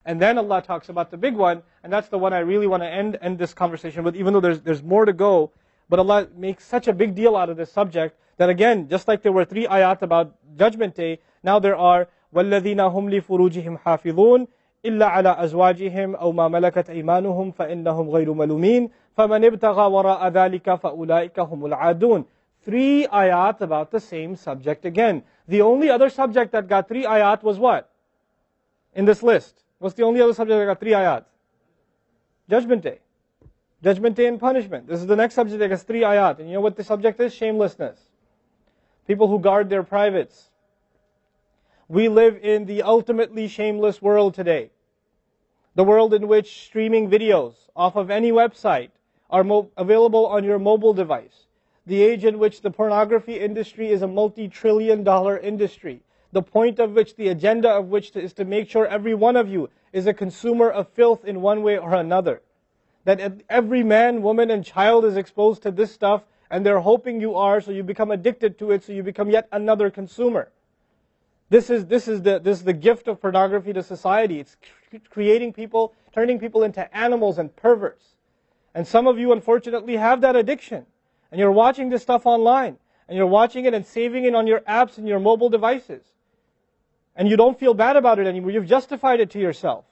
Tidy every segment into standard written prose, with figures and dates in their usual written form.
And then Allah talks about the big one, and that's the one I really want to end this conversation with, even though there's more to go. But Allah makes such a big deal out of this subject, that again, just like there were 3 ayat about Judgment Day, now there are وَالَّذِينَ هُمْ لِفُرُوجِهِمْ حَافِظُونَ إِلَّا عَلَىٰ أَزْوَاجِهِمْ أَوْ مَا مَلَكَتْ أَيْمَانُهُمْ فَإِنَّهُمْ غَيْرُ مَلُومِينَ فَمَنِ ابْتَغَى وَرَاءَ ذَلِكَ فَأُولَٰئِكَ هُمُ الْعَادُونَ. 3 ayat about the same subject again. The only other subject that got 3 ayat was what? In this list. What's the only other subject that got 3 ayat? Judgment Day. Judgment Day and punishment. This is the next subject that gets 3 ayat. And you know what the subject is? Shamelessness. People who guard their privates. We live in the ultimately shameless world today. The world in which streaming videos off of any website are available on your mobile device. The age in which the pornography industry is a multi-trillion-dollar industry. The point of which, the agenda of which is to make sure every one of you is a consumer of filth in one way or another. That every man, woman, and child is exposed to this stuff, and they're hoping you are, so you become addicted to it, so you become yet another consumer. This is the gift of pornography to society. It's creating people, turning people into animals and perverts. And some of you, unfortunately, have that addiction. And you're watching this stuff online. And you're watching it and saving it on your apps and your mobile devices. And you don't feel bad about it anymore. You've justified it to yourself.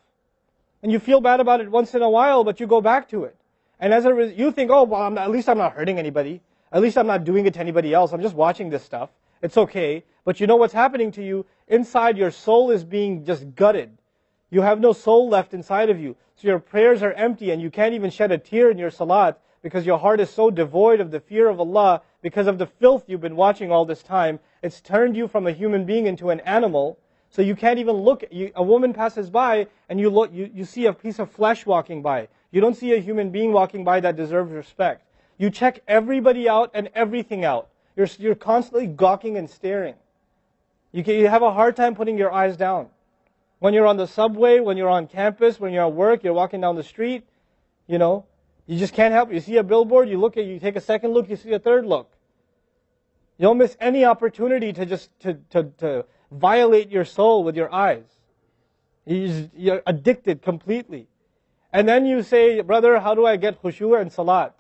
And you feel bad about it once in a while, but you go back to it. And as a result, you think, oh, well, at least I'm not hurting anybody. At least I'm not doing it to anybody else. I'm just watching this stuff. It's okay. But you know what's happening to you? Inside, your soul is being just gutted. You have no soul left inside of you. So your prayers are empty and you can't even shed a tear in your salat because your heart is so devoid of the fear of Allah because of the filth you've been watching all this time. It's turned you from a human being into an animal. So you can't even look. A woman passes by and you see a piece of flesh walking by. You don't see a human being walking by that deserves respect. You check everybody out and everything out. You're constantly gawking and staring. You have a hard time putting your eyes down. When you're on the subway, when you're on campus, when you're at work, you're walking down the street, you just can't help it. You see a billboard, you take a second look, you see a third look. You don't miss any opportunity to just to violate your soul with your eyes. You're addicted completely. And then you say, brother, how do I get khushu' and salat?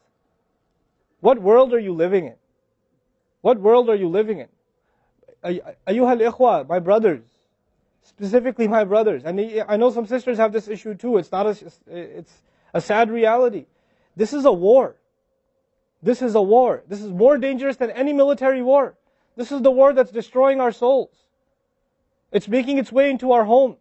What world are you living in? What world are you living in? Ayyuhal ikhwa, my brothers. Specifically my brothers. And I know some sisters have this issue too. It's a sad reality. This is a war. This is a war. This is more dangerous than any military war. This is the war that's destroying our souls. It's making its way into our homes.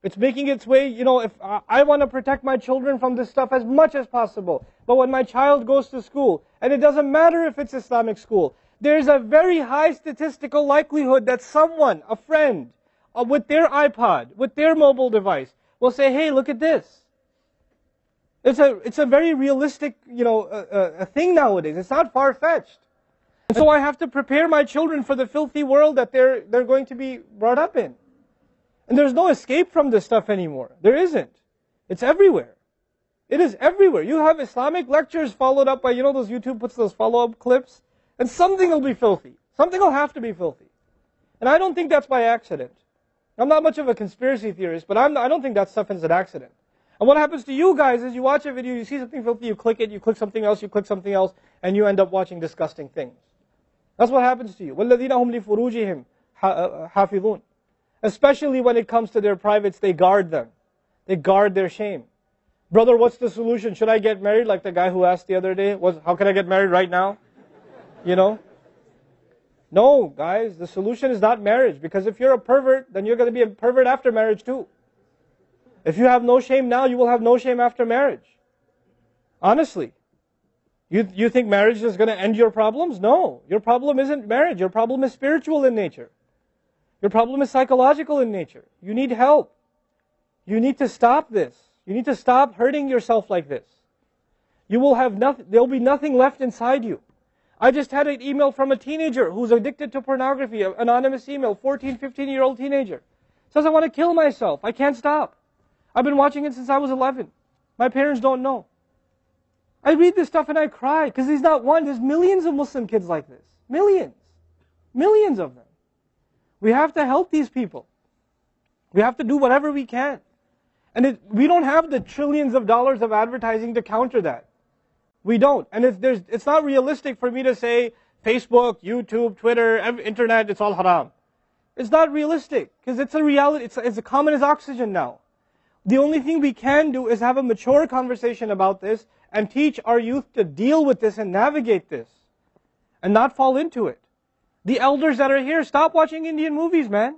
It's making its way, if I want to protect my children from this stuff as much as possible. But when my child goes to school, and it doesn't matter if it's Islamic school, there's a very high statistical likelihood that someone, a friend, with their iPod, with their mobile device, will say, hey, look at this. It's a very realistic, a thing nowadays. It's not far-fetched. And so I have to prepare my children for the filthy world that they're going to be brought up in. And there's no escape from this stuff anymore. There isn't. It's everywhere. It is everywhere. You have Islamic lectures followed up by, those YouTube puts those follow-up clips, and something will be filthy. Something will have to be filthy. And I don't think that's by accident. I'm not much of a conspiracy theorist, but I don't think that stuff is an accident. And what happens to you guys is you watch a video, you see something filthy, you click it, you click something else, and you end up watching disgusting things. That's what happens to you. وَالَّذِينَ هُمْ لِفُرُوجِهِمْ حَافِظُونَ. Especially when it comes to their privates, they guard them. They guard their shame. Brother, what's the solution? Should I get married? Like the guy who asked the other day, how can I get married right now? No, guys, the solution is not marriage. Because if you're a pervert, then you're going to be a pervert after marriage too. If you have no shame now, you will have no shame after marriage. Honestly. You think marriage is going to end your problems? No. Your problem isn't marriage. Your problem is spiritual in nature. Your problem is psychological in nature. You need help. You need to stop this. You need to stop hurting yourself like this. You will have nothing, there'll be nothing left inside you. I just had an email from a teenager who's addicted to pornography, an anonymous email, 14, 15-year-old teenager. Says, I want to kill myself. I can't stop. I've been watching it since I was 11. My parents don't know. I read this stuff and I cry because he's not one. There's millions of Muslim kids like this. Millions. Millions of them. We have to help these people. We have to do whatever we can. And we don't have the trillions of dollars of advertising to counter that. We don't. And it's not realistic for me to say Facebook, YouTube, Twitter, internet, it's all haram. It's not realistic, because it's a reality. It's as common as oxygen now. The only thing we can do is have a mature conversation about this and teach our youth to deal with this and navigate this and not fall into it. The elders that are here, stop watching Indian movies, man.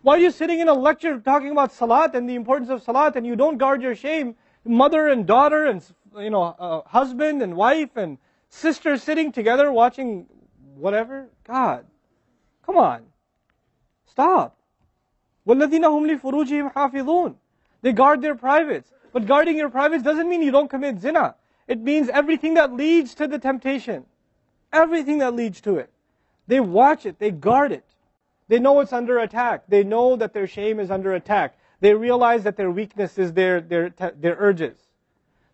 Why are you sitting in a lecture talking about salat and the importance of salat, and you don't guard your shame? Mother and daughter and husband and wife and sister sitting together watching whatever? God, come on. Stop. وَالَّذِينَ هُمْ لِفُرُوجِهِمْ حَافِظُونَ. They guard their privates. But guarding your privates doesn't mean you don't commit zina. It means everything that leads to the temptation. Everything that leads to it. They watch it. They guard it. They know it's under attack. They know that their shame is under attack. They realize that their weakness is their urges.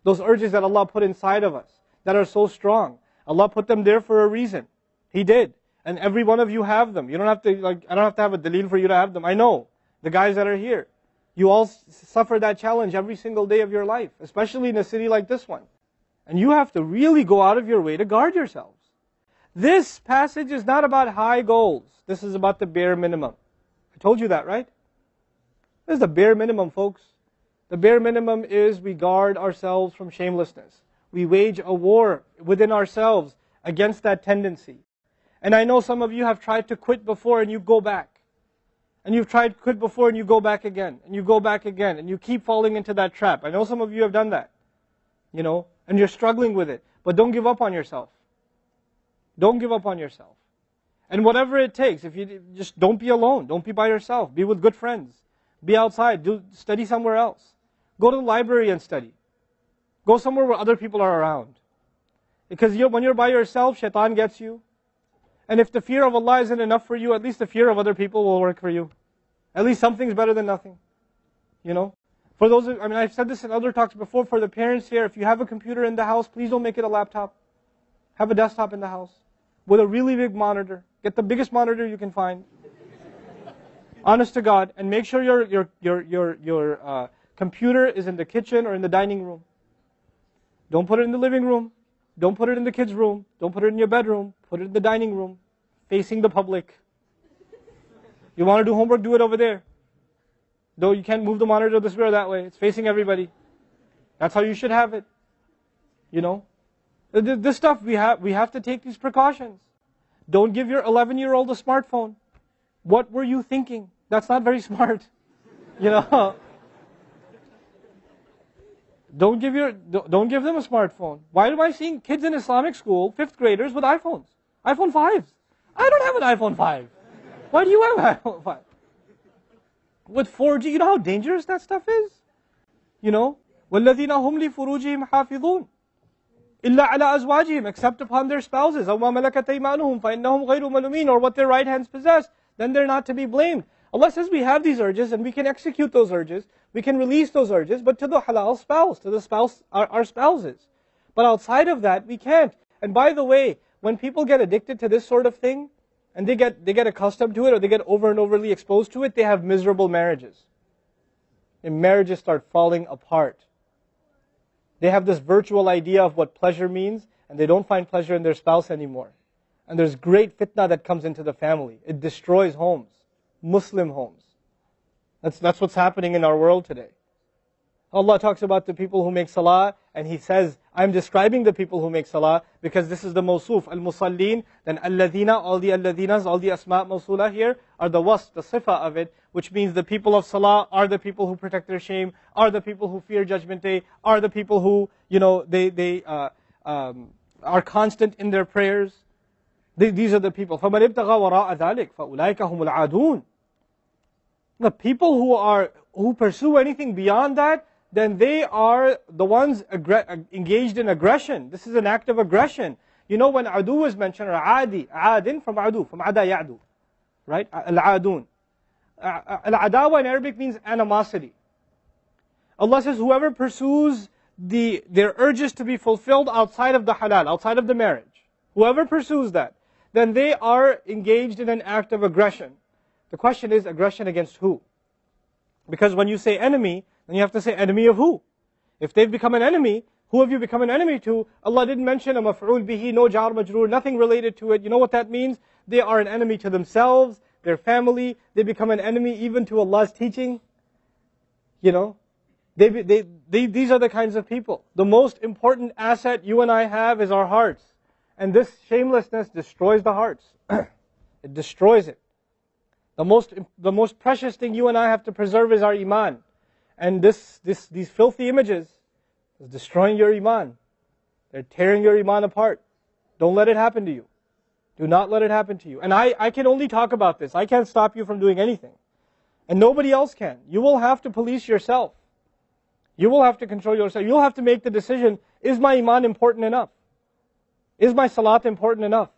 Those urges that Allah put inside of us, that are so strong. Allah put them there for a reason. He did. And every one of you have them. You don't have to, I don't have to have a dalil for you to have them. I know. The guys that are here. You all suffer that challenge every single day of your life, especially in a city like this one. And you have to really go out of your way to guard yourselves. This passage is not about high goals. This is about the bare minimum. I told you that, right? This is the bare minimum, folks. The bare minimum is we guard ourselves from shamelessness. We wage a war within ourselves against that tendency. And I know some of you have tried to quit before and you go back. And you've tried to quit before and you go back again. And you go back again. And you keep falling into that trap. I know some of you have done that. And you're struggling with it. But don't give up on yourself. Don't give up on yourself. And whatever it takes, if you just don't be alone. Don't be by yourself. Be with good friends. Be outside. Study somewhere else. Go to the library and study. Go somewhere where other people are around. Because when you're by yourself, shaitan gets you. And if the fear of Allah isn't enough for you, at least the fear of other people will work for you. At least something's better than nothing. For those, I've said this in other talks before, for the parents here, if you have a computer in the house, please don't make it a laptop. Have a desktop in the house with a really big monitor. Get the biggest monitor you can find. Honest to God, and make sure your computer is in the kitchen or in the dining room. Don't put it in the living room. Don't put it in the kids' room. Don't put it in your bedroom. Put it in the dining room, facing the public. You want to do homework, do it over there. Though you can't move the monitor this way or that way. It's facing everybody. That's how you should have it. This stuff, we have to take these precautions. Don't give your 11-year-old a smartphone. What were you thinking? That's not very smart. Don't give them a smartphone. Why am I seeing kids in Islamic school, 5th graders, with iPhones? iPhone 5s. I don't have an iPhone 5. Why do you have an iPhone 5? With 4G, you know how dangerous that stuff is? وَالَّذِينَ هُمْ لِفُرُوجِهِمْ حَافِظُونَ إِلَّا عَلَىٰ أَزْوَاجِهِمْ, except upon their spouses, أَوْ مَا مَلَكَتْ أَيْمَانُهُمْ فَإِنَّهُمْ غَيْرُ مَلُومِينَ, or what their right hands possess, then they're not to be blamed. Allah says we have these urges and we can execute those urges, we can release those urges, but to the halal spouse, to the spouse, our spouses. But outside of that, we can't. And by the way, when people get addicted to this sort of thing, and they get accustomed to it, or they get over and overly exposed to it, they have miserable marriages. And marriages start falling apart. They have this virtual idea of what pleasure means, and they don't find pleasure in their spouse anymore. And there's great fitna that comes into the family. It destroys homes, Muslim homes. That's what's happening in our world today. Allah talks about the people who make salah, and He says, I'm describing the people who make salah, because this is the mawsuf, al-musallin, then alladhina, all the alladhinas, all the asma' mawsula here, are the wasf, the sifa of it, which means the people of salah are the people who protect their shame, are the people who fear judgment day, are the people who, they are constant in their prayers. These are the people. فَمَنِ ابْتَغَى وَرَاءَ ذَلِكَ فَأُولَٰئِكَ هُمُ الْعَادُونَ. The people who pursue anything beyond that, then they are the ones engaged in aggression. This is an act of aggression. When adu is mentioned, or adin from adu, from ada ya'du, right? Al-adun. Al-adawa in Arabic means animosity. Allah says, whoever pursues their urges to be fulfilled outside of the halal, outside of the marriage, whoever pursues that, then they are engaged in an act of aggression. The question is, aggression against who? Because when you say enemy, then you have to say, enemy of who? If they've become an enemy, who have you become an enemy to? Allah didn't mention a maf'ul bihi, no jar majroor, nothing related to it. You know what that means? They are an enemy to themselves, their family. They become an enemy even to Allah's teaching. You know, these are the kinds of people. The most important asset you and I have is our hearts. And this shamelessness destroys the hearts. It destroys it. The most precious thing you and I have to preserve is our iman. And these filthy images is destroying your iman. They're tearing your iman apart. Don't let it happen to you. Do not let it happen to you. And I can only talk about this. I can't stop you from doing anything. And nobody else can. You will have to police yourself. You will have to control yourself. You'll have to make the decision, is my iman important enough? Is my salat important enough?